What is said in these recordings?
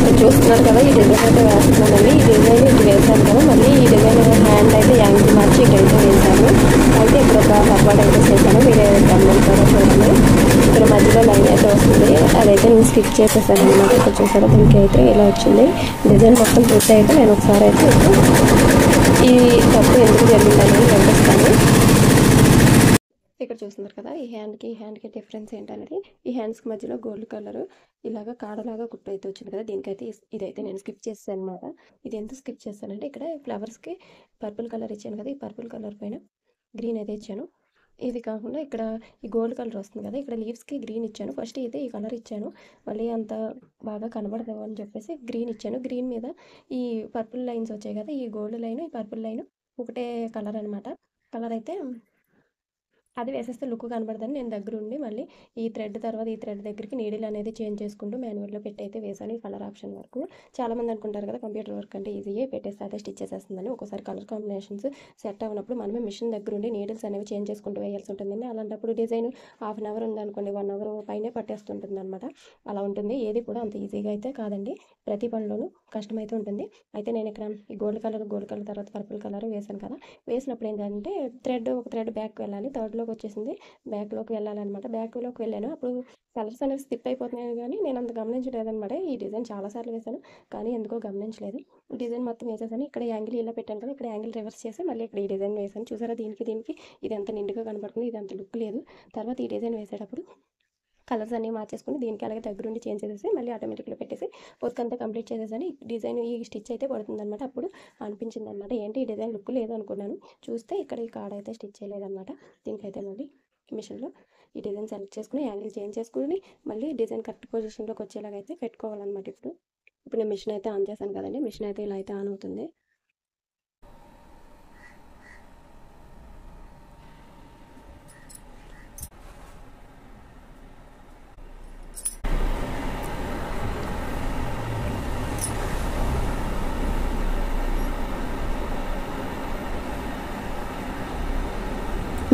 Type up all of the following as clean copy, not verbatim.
ఇక్కడ చూస్తున్నారు కదా, ఈ డిజైన్ అయితే వేస్తున్నానండి. ఈ డిజైన్ ఇది వేసాను కదా, మళ్ళీ ఈ డిజైన్ హ్యాండ్ అయితే యాంగిల్ మార్చి ఇక్కడైతే వేసాను. అయితే ఇక్కడ ఒక రబ్బర్ అయితే చేశాను, మీరే గమనించారో చూడండి. ఇక్కడ మధ్యలో లైన్ అయితే వస్తుంది, అదైతే నేను స్కిప్ చేసేసాను అనమాట. ఇక్కడ చూసారా, దీనికి అయితే ఇలా వచ్చింది. డిజైన్ మొత్తం పూర్తి అయితే నేను ఒకసారి అయితే ఈ తప్పు ఎందుకు జరిగిందని వివరిస్తాను. ఇక్కడ చూస్తున్నారు కదా, ఈ హ్యాండ్కి డిఫరెన్స్ ఏంటనేది. ఈ హ్యాండ్స్కి మధ్యలో గోల్డ్ కలర్ ఇలాగ కాడలాగా కుట్టు అయితే వచ్చింది కదా, దీనికైతే ఇదైతే నేను స్కిప్ చేస్తాను అనమాట. ఇది ఎంత స్కిప్ చేస్తానంటే, ఇక్కడ ఫ్లవర్స్కి పర్పుల్ కలర్ ఇచ్చాను కదా, ఈ పర్పుల్ కలర్ పైన గ్రీన్ అయితే ఇచ్చాను. ఇది కాకుండా ఇక్కడ ఈ గోల్డ్ కలర్ వస్తుంది కదా, ఇక్కడ లీవ్స్కి గ్రీన్ ఇచ్చాను. ఫస్ట్ అయితే ఈ కలర్ ఇచ్చాను, మళ్ళీ అంత బాగా కనబడదు అని చెప్పేసి గ్రీన్ ఇచ్చాను. గ్రీన్ మీద ఈ పర్పుల్ లైన్స్ వచ్చాయి కదా, ఈ గోల్డ్ లైన్ ఈ పర్పుల్ లైన్ ఒకటే కలర్ అనమాట. కలర్ అయితే అది వేసేస్తే లుక్ కనబడదని నేను దగ్గరుండి మళ్ళీ ఈ థ్రెడ్ తర్వాత ఈ థ్రెడ్ దగ్గరికి నీడిల్ అనేది చేంజ్ చేసుకుంటూ మాన్యువల్లో పెట్టి అయితే వేసాను. ఈ కలర్ ఆప్షన్ వరకు చాలామంది అనుకుంటారు కదా, కంప్యూటర్ వర్క్ అంటే ఈజీగా పెట్టేస్తే అయితే స్టిచ్ చేసేస్తుందని. ఒక్కోసారి కలర్ కాంబినేషన్స్ సెట్ అవ్వనప్పుడు మనమే మిషన్ దగ్గరుండి నీడిల్స్ అనేవి చేంజ్ చేసుకుంటూ వేయాల్సి ఉంటుందండి. అలాంటప్పుడు డిజైన్ హాఫ్ అన్ అవర్ ఉందనుకోండి, 1 అవర్ పైనే పట్టేస్తుంటుంది అనమాట. అలా ఉంటుంది. ఏది కూడా అంత ఈజీగా అయితే కాదండి, ప్రతి పనిలోనూ కష్టమైతే ఉంటుంది. అయితే నేను ఇక్కడ ఈ గోల్డ్ కలర్ తర్వాత పర్పుల్ కలర్ వేసాను కదా, వేసినప్పుడు ఏంటంటే ఒక థ్రెడ్ బ్యాక్ వెళ్ళాలి, థర్డ్లోకి వచ్చేసింది, బ్యాక్లోకి వెళ్ళాలన్నమాట. బ్యాక్లోకి వెళ్ళాను, అప్పుడు కలర్స్ అనేవి స్కిప్ అయిపోతున్నాయి కానీ నేను అంత గమనించలేదన్నమాట. ఈ డిజైన్ చాలాసార్లు వేసాను కానీ ఎందుకో గమనించలేదు. డిజైన్ మొత్తం వేసేసాను. ఇక్కడ యాంగిల్ ఇలా పెట్టాను కదా, ఇక్కడ యాంగిల్ రివర్స్ చేసి మళ్ళీ ఇక్కడ ఈ డిజైన్ వేసాను. చూసారా, దీనికి ఇది ఎంత నిండుగా కనబడుతుంది, ఇది అంత లుక్ లేదు. తర్వాత ఈ డిజైన్ వేసేటప్పుడు కలర్స్ అన్నీ మార్చేసుకుని దీనికి అలాగే దగ్గరుండి చేంజ్ చేసేసి మళ్ళీ ఆటోమేటిక్గా పెట్టేసి వర్క్ అంతా కంప్లీట్ చేసేసాను. ఈ డిజైన్ ఈ స్టిచ్ అయితే పడుతుంది అనమాట. అప్పుడు అనిపించింది అనమాట, ఏంటి ఈ డిజైన్ లుక్ లేదు అనుకున్నాను. చూస్తే ఇక్కడ ఈ కార్డ్ అయితే స్టిచ్ చేయలేదన్నమాట. దీనికైతే మళ్ళీ మిషన్లో ఈ డిజైన్ సెలెక్ట్ చేసుకుని యాంగిల్ చేంజ్ చేసుకుని మళ్ళీ డిజైన్ కరెక్ట్ పొజిషన్లోకి వచ్చేలాగా అయితే పెట్టుకోవాలన్నమాట. ఇప్పుడు నేను మిషన్ అయితే ఆన్ చేశాను కదండి, మిషన్ అయితే ఇలా అయితే ఆన్ అవుతుంది.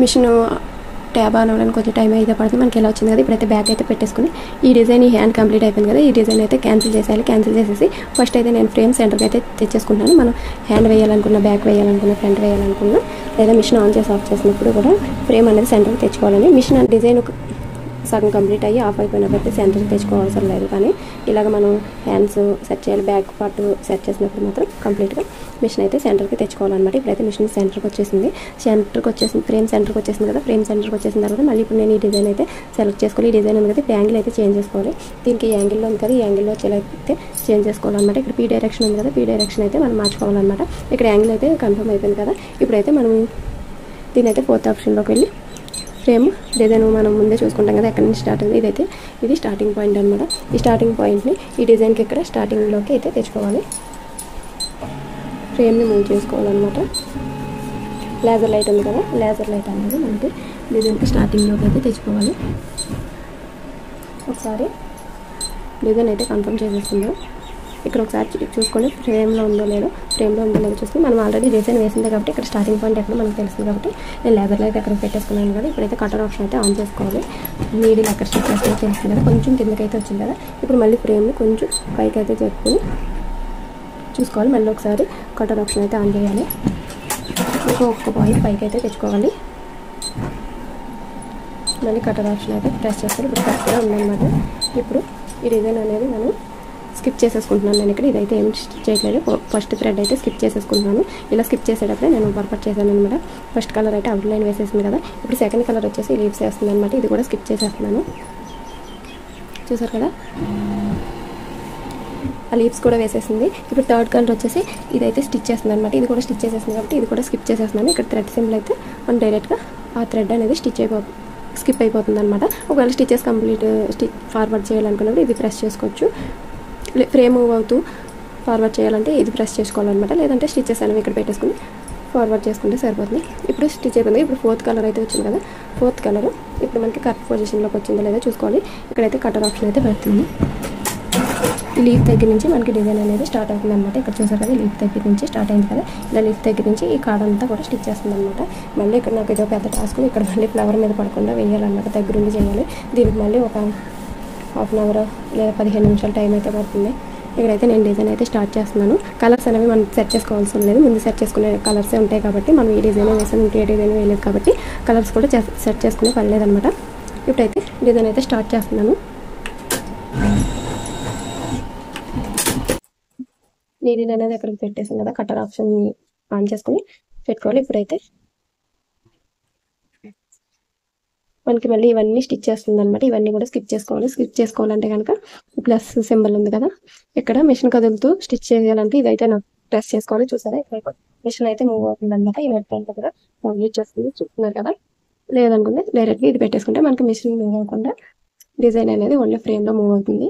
మిషన్ ట్యాబ్ ఆన్ అవ్వడానికి కొంచెం టైం అయితే పడుతుంది. మనకి ఎలా వచ్చింది కదా, ఇప్పుడైతే బ్యాక్ అయితే పెట్టేసుకుని ఈ డిజైన్ ఈ హ్యాండ్ కంప్లీట్ అయిపోయింది కదా, ఈ డిజైన్ అయితే క్యాన్సిల్ చేసేయాలి. క్యాన్సిల్ చేసేసి ఫస్ట్ అయితే నేను ఫ్రేమ్ సెంటర్కి అయితే తెచ్చేసుకుంటాను. మనం హ్యాండ్ వేయాలనుకున్న, బ్యాక్ వేయాలనుకున్న, ఫ్రంట్ వేయాలనుకున్న, లేదా మిషన్ ఆన్ చేసి ఆఫ్ చేసినప్పుడు కూడా ఫ్రేమ్ అనేది సెంటర్కి తెచ్చుకోవాలని. మిషన్ డిజైన్ సగం కంప్లీట్ అయ్యి ఆఫ్ అయిపోయినప్పుడు సెంటర్కి తెచ్చుకోవాల్సిన లేదు, కానీ ఇలాగ మనం హ్యాండ్స్ సెట్ చేయాలి, బ్యాక్ పార్ట్ సెట్ చేసినప్పుడు మాత్రం కంప్లీట్గా మిషన్ అయితే సెంటర్కి తెచ్చుకోవాలన్నమాట. ఇప్పుడైతే మిషన్ సెంటర్కి వచ్చేసింది, ఫ్రేమ్ సెంటర్కి వచ్చేసింది కదా. ఫ్రేమ్ సెంటర్కి వచ్చేసిన తర్వాత మళ్ళీ ఇప్పుడు నేను ఈ డిజైన్ అయితే సెలెక్ట్ చేసుకోవాలి. ఈ డిజైన్ ఉంది కదా, ఇప్పుడు యాంగిల్ అయితే చేంజ్ చేసుకోవాలి. దీనికి యాంగిల్లో ఉంది కదా, ఈ యాంగిల్లో అయితే చేంజ్ చేసుకోవాలన్నమాట. ఇక్కడ పీ డైరెక్షన్ ఉంది కదా, పీ డైరెక్షన్ అయితే మనం మార్చుకోవాలన్నమాట. ఇక్కడ యాంగిల్ అయితే కన్ఫర్మ్ అయిపోయింది కదా. ఇప్పుడైతే మనం దీని అయితే 4th ఆప్షన్లోకి వెళ్ళి ఫ్రేమ్ డిజైన్ మనం ముందే చూసుకుంటాం కదా, ఎక్కడి నుంచి స్టార్ట్ అయింది. ఇది స్టార్టింగ్ పాయింట్ అనమాట. ఈ స్టార్టింగ్ పాయింట్ని ఈ డిజైన్కి ఇక్కడ స్టార్టింగ్లోకి అయితే తెచ్చుకోవాలి. ఫ్రేమ్ని మూవ్ చేసుకోవాలన్నమాట. లేజర్ లైట్ ఉంది కదా, లేజర్ లైట్ అనేది మనకి డిజైన్కి స్టార్టింగ్లోకి అయితే తెచ్చుకోవాలి. ఒకసారి డిజైన్ అయితే కన్ఫర్మ్ చేసేసుకుందాం. ఇక్కడ ఒకసారి చూసుకొని ఫ్రేమ్లో ఉందో లేదో చూసుకుని మనం ఆల్రెడీ డిజైన్ వేసిందే కాబట్టి ఇక్కడ స్టార్టింగ్ పాయింట్ ఎక్కడ మనకు తెలుస్తుంది కాబట్టి నేను లేజర్ లైట్ ఎక్కడ పెట్టేసుకున్నాను కదా. ఇప్పుడైతే కటర్ ఆప్షన్ అయితే ఆన్ చేసుకోవాలి. నీడిల్ ఎక్కడ స్టిచ్ చేస్తే తెలుస్తుంది కదా, కొంచెం కిందకైతే వచ్చింది కదా. ఇప్పుడు మళ్ళీ ఫ్రేమ్ని కొంచెం పైకి అయితే చెప్పుకొని చూసుకోవాలి. మళ్ళీ ఒకసారి కటర్ ఆప్షన్ అయితే ఆన్ చేయాలి. ఒక్క పాయింట్ పైకి అయితే తెచ్చుకోవాలి. మళ్ళీ కటర్ ఆప్షన్ అయితే ప్రెస్ చేస్తారు. ఇప్పుడు కరెక్ట్గా ఉందన్నమాట. ఇప్పుడు ఈ డిజైన్ అనేది మనం స్కిప్ చేసేసుకుంటున్నాను. నేను ఇక్కడ ఇదైతే ఏం స్టిచ్ చేయట్లేదు, ఫస్ట్ థ్రెడ్ అయితే స్కిప్ చేసేసుకుంటున్నాను. ఇలా స్కిప్ చేసేటప్పుడే నేను పర్ఫెక్ట్ చేశాను అనమాట. ఫస్ట్ కలర్ అయితే అవుట్ లైన్ వేసేసింది కదా, ఇప్పుడు సెకండ్ కలర్ వచ్చేసి లీవ్స్ వేస్తుంది అనమాట. ఇది కూడా స్కిప్ చేసేస్తున్నాను. చూసారు కదా, ఆ లీవ్స్ కూడా వేసేసింది. ఇప్పుడు థర్డ్ కలర్ వచ్చేసి ఇదైతే స్టిచ్ చేస్తుంది అనమాట. ఇది కూడా స్టిచ్ చేసేసింది కాబట్టి ఇది కూడా స్కిప్ చేసేస్తున్నాను. ఇక్కడ థ్రెడ్ సింబల్ అయితే మనం డైరెక్ట్గా ఆ థ్రెడ్ అనేది స్కిప్ అయిపోతుంది అనమాట. ఒకవేళ స్టిచెస్ ఫార్వర్డ్ చేయాలనుకున్నప్పుడు ఇది ప్రెస్ చేసుకోవచ్చు. ఫ్రేమ్ మూవ్ అవుతూ ఫార్వర్డ్ చేయాలంటే ఇది ప్రెస్ చేసుకోవాలన్నమాట. లేదంటే స్టిచెస్ అనేవి ఇక్కడ పెట్టేసుకుని ఫార్వర్డ్ చేసుకుంటే సరిపోతుంది. ఇప్పుడు స్టిచ్ అయిపోయింది. ఇప్పుడు 4th కలర్ అయితే వచ్చింది కదా, 4th కలర్ ఇప్పుడు మనకి కరెక్ట్ పొజిషన్లోకి వచ్చిందో లేదో చూసుకోవాలి. ఇక్కడైతే కటర్ ఆప్షన్ అయితే పెడుతుంది. ఈ లీఫ్ దగ్గర నుంచి మనకి డిజైన్ అనేది స్టార్ట్ అవుతుంది అనమాట. ఇక్కడ చూసారు కదా, లీఫ్ దగ్గర నుంచి స్టార్ట్ అయింది కదా. ఇలా లీఫ్ దగ్గర నుంచి ఈ కార్డ్ అంతా కూడా స్టిచ్ చేస్తుంది అనమాట. మళ్ళీ ఇక్కడ నాకు ఇదో పెద్ద టాస్క్, ఇక్కడ మళ్ళీ ఫ్లవర్ మీద పడకుండా వేయాలన్నమాట, దగ్గరుండి చేయాలి. దీనికి మళ్ళీ ఒక హాఫ్ అన్ అవర్ లేదా 15 నిమిషాలు టైం అయితే పడుతుంది. ఇక్కడైతే నేను డిజైన్ అయితే స్టార్ట్ చేస్తున్నాను. కలర్స్ అనేవి మనం సెట్ చేసుకోవాల్సిన లేదు, ముందు సెట్ చేసుకునే కలర్సే ఉంటాయి కాబట్టి మనం ఈ డిజైన్ వేసాను, ఇంకే డిజైన్ వేయలేదు కాబట్టి కలర్స్ కూడా సెట్ చేసుకునే పని లేదనమాట. ఇప్పుడైతే డిజైన్ అయితే స్టార్ట్ చేస్తున్నాను. నీడిల్ అనేది అక్కడికి పెట్టేసాను కదా, కట్టర్ ఆప్షన్ ఆన్ చేసుకుని పెట్టుకోవాలి. ఇప్పుడైతే మనకి మళ్ళీ ఇవన్నీ స్టిచ్ చేస్తుంది అనమాట. ఇవన్నీ కూడా స్కిప్ చేసుకోవాలి. స్కిప్ చేసుకోవాలంటే కనుక ప్లస్ సింబల్ ఉంది కదా, ఇక్కడ మిషన్ కదులుతూ స్టిచ్ చేయాలంటే ఇదైతే నాకు ప్రెస్ చేసుకోవాలి. చూసారా, ఇక్కడ మిషన్ అయితే మూవ్ అవుతుంది అనమాట. ఈ నెట్ అంతా కూడా యూజ్ చేస్తుంది, చూస్తున్నారు కదా. లేదనుకుంటే డైరెక్ట్గా ఇది పెట్టేసుకుంటే మనకి మిషన్ మూవ్ అవ్వకుండా డిజైన్ అనేది ఓన్లీ ఫ్రేమ్లో మూవ్ అవుతుంది.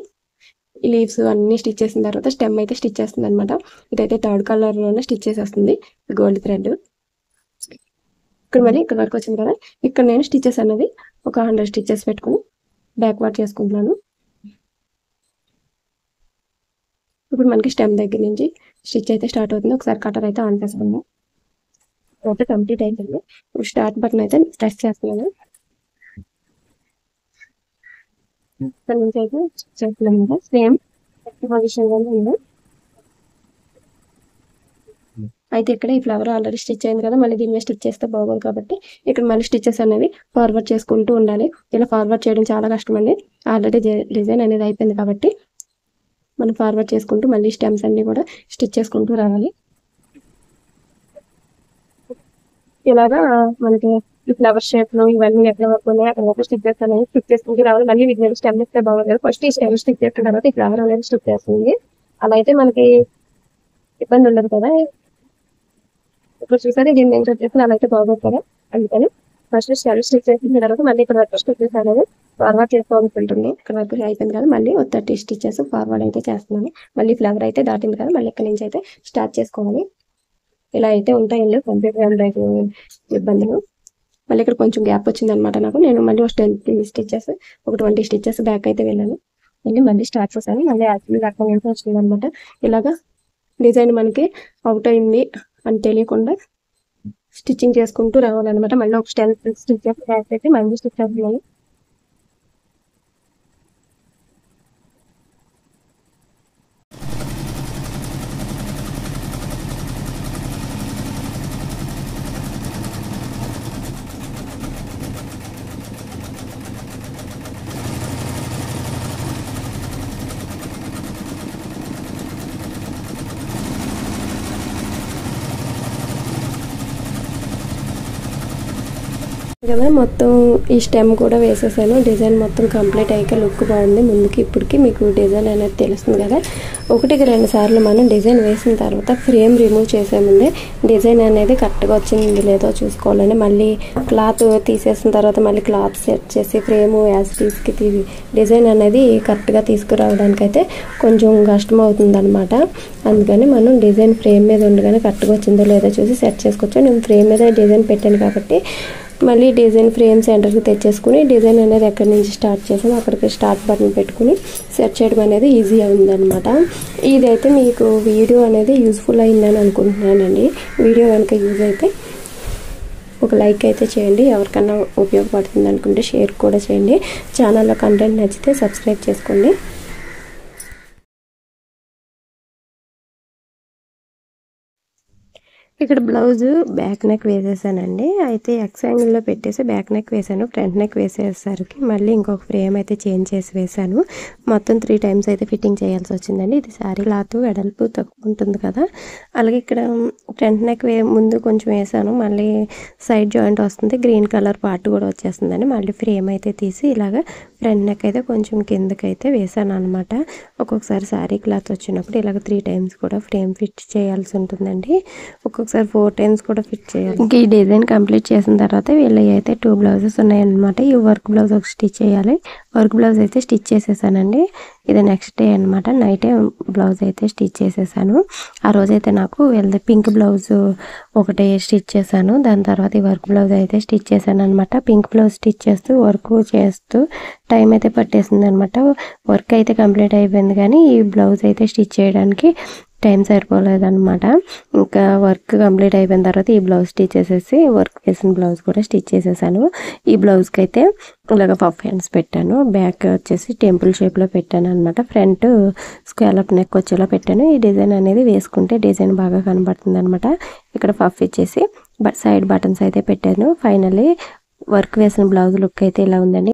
ఈ లీవ్స్ అన్నీ స్టిచ్ చేసిన తర్వాత స్టెమ్ అయితే స్టిచ్ చేస్తుంది అనమాట. ఇదైతే థర్డ్ కలర్లోనే స్టిచ్ చేసేస్తుంది గోల్డ్ థ్రెడ్. ఇక్కడ మళ్ళీ ఇక్కడ వరకు వచ్చింది కదా, ఇక్కడ నేను స్టిచెస్ అనేది ఒక 100 స్టిచెస్ పెట్టుకుని బ్యాక్వర్డ్ చేసుకుంటున్నాను. ఇప్పుడు మనకి స్టెమ్ దగ్గర నుంచి స్టిచ్ అయితే స్టార్ట్ అవుతుంది. ఒకసారి కటర్ అయితే ఆన్ చేసుకుందాం. అయితే కంప్లీట్ అయిపోయింది. ఇప్పుడు స్టార్ట్ బటన్ అయితే ప్రెస్ చేస్తున్నాను. ఇక్కడ నుంచి అయితే చేస్తున్నాను కదా, సేమ్ పొజిషన్లోనే ఉంది. అయితే ఇక్కడ ఈ ఫ్లవర్ ఆల్రెడీ స్టిచ్ అయింది కదా, మళ్ళీ దీని మీద స్టిచ్ చేస్తే బాగోదు కాబట్టి ఇక్కడ మళ్ళీ స్టిచెస్ అనేవి ఫార్వర్డ్ చేసుకుంటూ ఉండాలి. ఇలా ఫార్వర్డ్ చేయడం చాలా కష్టం అండి. ఆల్రెడీ డిజైన్ అనేది అయిపోయింది కాబట్టి మనం ఫార్వర్డ్ చేసుకుంటూ మళ్ళీ స్టెమ్స్ అన్ని కూడా స్టిచ్ చేసుకుంటూ రావాలి. ఇలాగా మనకి ఈ ఫ్లవర్ షేప్లో ఇవన్నీ ఎక్కడ వరకు ఉన్నాయి అక్కడ వరకు స్టిచెస్ అనేది స్టిచ్ చేసుకుంటూ రావాలి. మళ్ళీ వీటి స్టెమ్ ఇస్తే బాగోదు. ఫస్ట్ ఈ స్టెమ్ స్టిచ్ చేసిన తర్వాత ఈ ఫ్లవర్ అనేది స్టిచ్ చేస్తుంది. అలా అయితే మనకి ఇబ్బంది ఉండదు కదా. ఇప్పుడు చూసారు, దీన్ని నేను వచ్చేసి అలా అయితే బాగోదు కదా, అందుకని ఫస్ట్ స్టెమ్ స్టిచ్ చేసిన తర్వాత మళ్ళీ ఇక్కడ వరకు స్టిచెస్ అనేది ఫార్వర్డ్ చేసుకోవాల్సి ఉంటుంది. ఇక్కడ వరకు అయిపోయింది కదా, మళ్ళీ 30 స్టిచెస్ ఫార్వర్డ్ అయితే చేస్తున్నాను. మళ్ళీ ఫ్లవర్ అయితే దాటింది కదా, మళ్ళీ ఇక్కడ నుంచి అయితే స్టార్ట్ చేసుకోవాలి. ఇలా అయితే ఉంటాయండి కంప్లీట్గా ఎంబ్రాయిడరీ ఇబ్బందులు. మళ్ళీ ఇక్కడ కొంచెం గ్యాప్ వచ్చింది అనమాట నాకు. నేను మళ్ళీ ఒక 20 స్టిచెస్ ఒక 20 స్టిచెస్ బ్యాక్ అయితే వెళ్ళాను. మళ్ళీ స్టార్ట్ చేశాను. మళ్ళీ యాక్చువల్లీ అక్కడ నుంచి వచ్చింది అనమాట. ఇలాగా డిజైన్ మనకి అవుట్ అయింది అని తెలియకుండా స్టిచ్చింగ్ చేసుకుంటూ రావాలన్నమాట. మళ్ళీ ఒక 10 స్టిచెస్ బ్యాక్ అయితే మళ్ళీ స్టిచ్ అవుతున్నాను. కదా మొత్తం ఈ స్టెమ్ కూడా వేసేసాను. డిజైన్ మొత్తం కంప్లీట్ అయ్యాక లుక్ బాగుంది. ముందుకి ఇప్పటికి మీకు డిజైన్ అనేది తెలుస్తుంది కదా. 1-2 సార్లు మనం డిజైన్ వేసిన తర్వాత ఫ్రేమ్ రిమూవ్ చేసే ముందే డిజైన్ అనేది కరెక్ట్గా వచ్చింది లేదో చూసుకోవాలండి. మళ్ళీ క్లాత్ తీసేసిన తర్వాత మళ్ళీ క్లాత్ సెట్ చేసి ఫ్రేమ్ యాజ్ తీసుకు డిజైన్ అనేది కరెక్ట్గా తీసుకురావడానికి అయితే కొంచెం కష్టం అవుతుంది అనమాట. అందుకని మనం డిజైన్ ఫ్రేమ్ మీద ఉండగానే కరెక్ట్గా వచ్చిందో లేదో చూసి సెట్ చేసుకోవచ్చు. నేను ఫ్రేమ్ మీద డిజైన్ పెట్టాను కాబట్టి మళ్ళీ డిజైన్ ఫ్రేమ్ సెంటర్కి తెచ్చేసుకుని డిజైన్ అనేది ఎక్కడి నుంచి స్టార్ట్ చేసామో అక్కడికి స్టార్ట్ బటన్ పెట్టుకుని సెట్ చేయడం అనేది ఈజీ ఉందన్నమాట. ఇదైతే మీకు వీడియో అనేది యూజ్ఫుల్ అయిందని అనుకుంటున్నానండి. వీడియో కనుక యూజ్ అయితే ఒక లైక్ అయితే చేయండి. ఎవరికన్నా ఉపయోగపడుతుంది అనుకుంటే షేర్ కూడా చేయండి. ఛానల్లో కంటెంట్ నచ్చితే సబ్స్క్రైబ్ చేసుకోండి. ఇక్కడ బ్లౌజ్ బ్యాక్ నెక్ వేసేసానండి. అయితే ఎక్స్ యాంగిల్లో పెట్టేసి బ్యాక్ నెక్ వేసాను. ఫ్రంట్ నెక్ వేసేసరికి మళ్ళీ ఇంకొక ఫ్రేమ్ అయితే చేంజ్ చేసి వేసాను. మొత్తం 3 టైమ్స్ అయితే ఫిట్టింగ్ చేయాల్సి వచ్చిందండి. ఇది శారీ క్లాత్ వెడల్పు తక్కువ ఉంటుంది కదా, అలాగే ఇక్కడ ఫ్రంట్ నెక్ ముందు కొంచెం వేసాను. మళ్ళీ సైడ్ జాయింట్ వస్తుంది, గ్రీన్ కలర్ పార్ట్ కూడా వచ్చేస్తుందండి. మళ్ళీ ఫ్రేమ్ అయితే తీసి ఇలాగ ఫ్రంట్ నెక్ అయితే కొంచెం కిందకైతే వేసాను అనమాట. ఒక్కొక్కసారి శారీ క్లాత్ వచ్చినప్పుడు ఇలాగ 3 టైమ్స్ కూడా ఫ్రేమ్ ఫిట్ చేయాల్సి ఉంటుందండి. ఒక్కొక్కసారి 4 టైమ్స్ కూడా ఫిట్ చేయాలి. ఈ డిజైన్ కంప్లీట్ చేసిన తర్వాత వీళ్ళవి అయితే 2 బ్లౌజెస్ ఉన్నాయన్నమాట. ఈ వర్క్ బ్లౌజ్ ఒక స్టిచ్ చేయాలి. వర్క్ బ్లౌజ్ అయితే స్టిచ్ చేసేసానండి. ఇది నెక్స్ట్ డే అనమాట. నైటే బ్లౌజ్ అయితే స్టిచ్ చేసేసాను. ఆ రోజైతే నాకు వీళ్ళది పింక్ బ్లౌజ్ ఒకటే స్టిచ్ చేశాను. దాని తర్వాత ఈ వర్క్ బ్లౌజ్ అయితే స్టిచ్ చేశాను అనమాట. పింక్ బ్లౌజ్ స్టిచ్ చేస్తూ వర్క్ చేస్తూ టైం అయితే పట్టేసింది అనమాట. వర్క్ అయితే కంప్లీట్ అయిపోయింది కానీ ఈ బ్లౌజ్ అయితే స్టిచ్ చేయడానికి టైం సరిపోలేదనమాట. ఇంకా వర్క్ కంప్లీట్ అయిపోయిన తర్వాత ఈ బ్లౌజ్ స్టిచ్ చేసేసి వర్క్ వేసిన బ్లౌజ్ కూడా స్టిచ్ చేసేసాను. ఈ బ్లౌజ్కి అయితే ఇలాగ పఫ్ హ్యాండ్స్ పెట్టాను. బ్యాక్ వచ్చేసి టెంపుల్ షేప్లో పెట్టాను అనమాట. ఫ్రంట్ స్కాలప్ నెక్ వచ్చేలా పెట్టాను. ఈ డిజైన్ అనేది వేసుకుంటే డిజైన్ బాగా కనబడుతుంది అనమాట. ఇక్కడ పఫ్ ఇచ్చేసి సైడ్ బటన్స్ అయితే పెట్టాను. ఫైనల్లీ వర్క్ వేసిన బ్లౌజ్ లుక్ అయితే ఇలా ఉందండి.